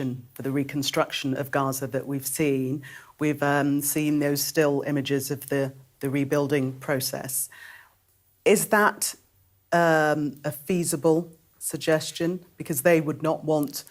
motivation for the reconstruction of Gaza that we've seen. We've seen those still images of the rebuilding process. Is that a feasible suggestion? Because they would not want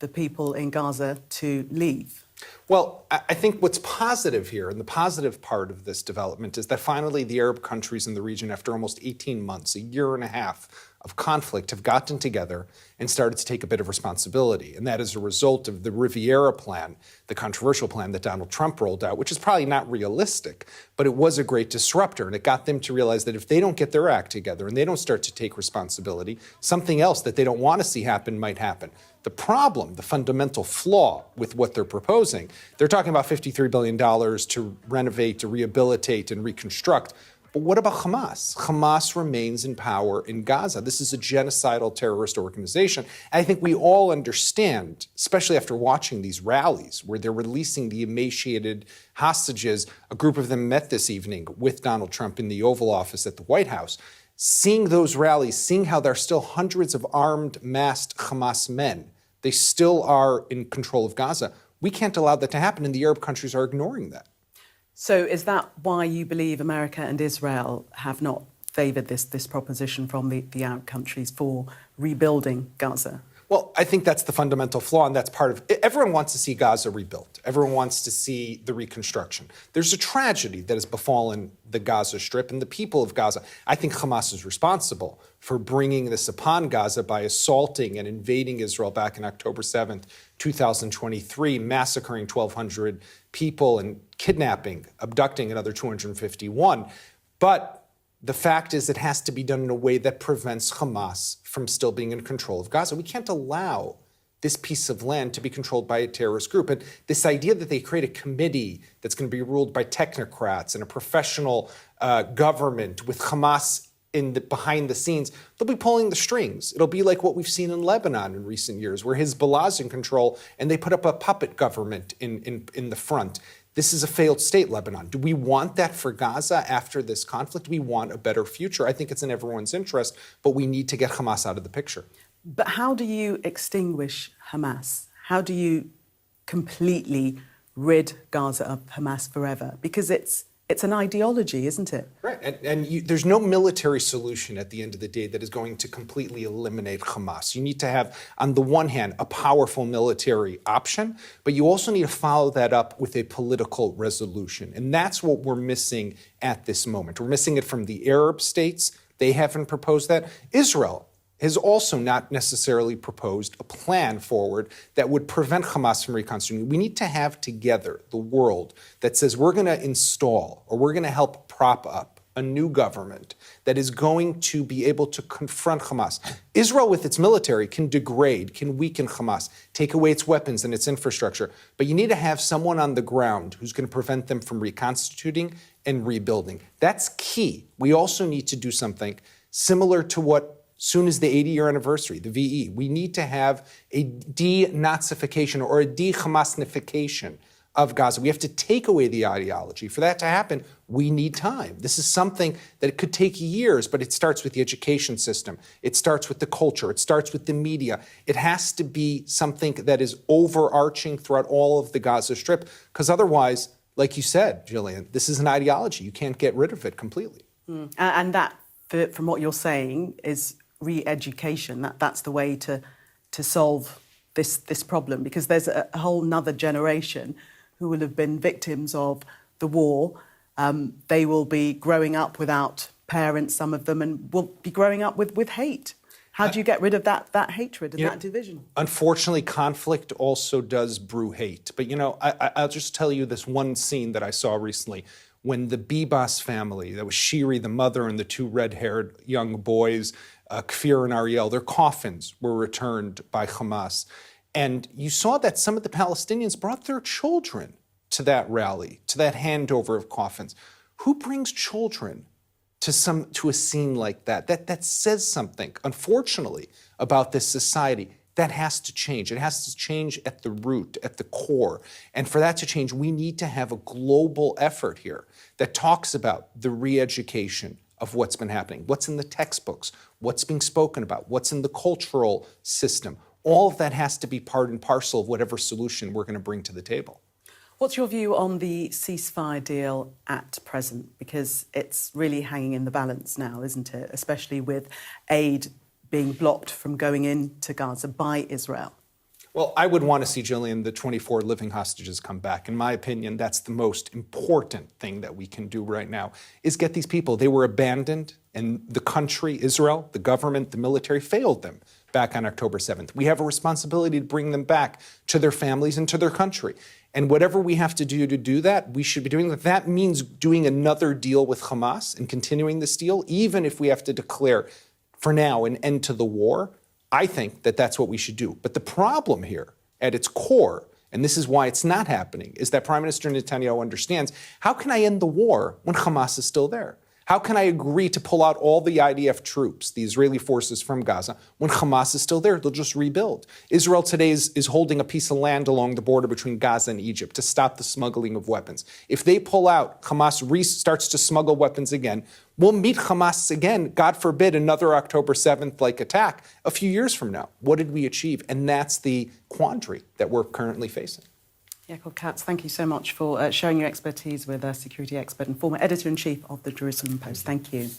the people in Gaza to leave. Well, I think what's positive here, and the positive part of this development, is that finally the Arab countries in the region, after almost 18 months, a year and a half of conflict, have gotten together and started to take a bit of responsibility. And that is a result of the Riviera plan, the controversial plan that Donald Trump rolled out, which is probably not realistic, but it was a great disruptor. And it got them to realize that if they don't get their act together and they don't start to take responsibility, something else that they don't want to see happen might happen. The problem, the fundamental flaw with what they're proposing, they're talking about $53 billion to renovate, to rehabilitate, and reconstruct. But what about Hamas? Hamas remains in power in Gaza. This is a genocidal terrorist organization. And I think we all understand, especially after watching these rallies where they're releasing the emaciated hostages. A group of them met this evening with Donald Trump in the Oval Office at the White House. Seeing those rallies, seeing how there are still hundreds of armed, masked Hamas men, they still are in control of Gaza. We can't allow that to happen, and the Arab countries are ignoring that. So is that why you believe America and Israel have not favoured this proposition from the Arab countries for rebuilding Gaza? Well, I think that's the fundamental flaw, and that's part of it. Everyone wants to see Gaza rebuilt. Everyone wants to see the reconstruction. There's a tragedy that has befallen the Gaza Strip and the people of Gaza. I think Hamas is responsible for bringing this upon Gaza by assaulting and invading Israel back on October 7th, 2023, massacring 1,200 people and kidnapping, abducting another 251. But the fact is it has to be done in a way that prevents Hamas from still being in control of Gaza. We can't allow this piece of land to be controlled by a terrorist group. And this idea that they create a committee that's going to be ruled by technocrats and a professional government with Hamas behind the scenes, they'll be pulling the strings. It'll be like what we've seen in Lebanon in recent years, where Hezbollah's in control and they put up a puppet government in the front. This is a failed state, Lebanon. Do we want that for Gaza after this conflict? We want a better future. I think it's in everyone's interest, but we need to get Hamas out of the picture. But how do you extinguish Hamas? How do you completely rid Gaza of Hamas forever? Because it's an ideology, isn't it? Right, and there's no military solution at the end of the day that is going to completely eliminate Hamas. You need to have, on the one hand, a powerful military option, but you also need to follow that up with a political resolution. And that's what we're missing at this moment. We're missing it from the Arab states. They haven't proposed that. Israel has also not necessarily proposed a plan forward that would prevent Hamas from reconstituting. We need to have together the world that says we're going to install or we're going to help prop up a new government that is going to be able to confront Hamas. Israel with its military can degrade, can weaken Hamas, take away its weapons and its infrastructure, but you need to have someone on the ground who's going to prevent them from reconstituting and rebuilding. That's key. We also need to do something similar to what soon as the 80-year anniversary, the VE, we need to have a de-Nazification or a de-Hamasnification of Gaza. We have to take away the ideology. For that to happen, we need time. This is something that could take years, but it starts with the education system. It starts with the culture. It starts with the media. It has to be something that is overarching throughout all of the Gaza Strip, because otherwise, like you said, Gillian, this is an ideology. You can't get rid of it completely. And that, from what you're saying, is re-education. That's the way to solve this problem, because there's a whole nother generation who will have been victims of the war. They will be growing up without parents, some of them, and will be growing up with hate. How do you get rid of that hatred and that division? Unfortunately, conflict also does brew hate. But, I'll just tell you this one scene that I saw recently when the Bibas family, that was Shiri, the mother, and the two red-haired young boys, Kfir and Ariel, their coffins were returned by Hamas. And you saw that some of the Palestinians brought their children to that rally, to that handover of coffins. Who brings children to a scene like that? That says something, unfortunately, about this society. That has to change. It has to change at the root, at the core. And for that to change, we need to have a global effort here that talks about the re-education of what's been happening, what's in the textbooks, what's being spoken about, what's in the cultural system, All of that has to be part and parcel of whatever solution we're going to bring to the table. What's your view on the ceasefire deal at present? Because it's really hanging in the balance now, isn't it? Especially with aid being blocked from going into Gaza by Israel. Well, I would want to see, Gillian, the 24 living hostages come back. In my opinion, that's the most important thing that we can do right now, is get these people. They were abandoned, and the country, Israel, the government, the military, failed them back on October 7th. We have a responsibility to bring them back to their families and to their country. And whatever we have to do that, we should be doing that. That means doing another deal with Hamas and continuing this deal, even if we have to declare, for now, an end to the war. I think that that's what we should do. But the problem here, at its core, and this is why it's not happening, is that Prime Minister Netanyahu understands, how can I end the war when Hamas is still there? How can I agree to pull out all the IDF troops, the Israeli forces from Gaza, when Hamas is still there? They'll just rebuild. Israel today is holding a piece of land along the border between Gaza and Egypt to stop the smuggling of weapons. If they pull out, Hamas starts to smuggle weapons again, we'll meet Hamas again, God forbid, another October 7th-like attack a few years from now. What did we achieve? And that's the quandary that we're currently facing. Yaakov Katz, thank you so much for sharing your expertise with a security expert and former editor-in-chief of the Jerusalem Post. Thank you.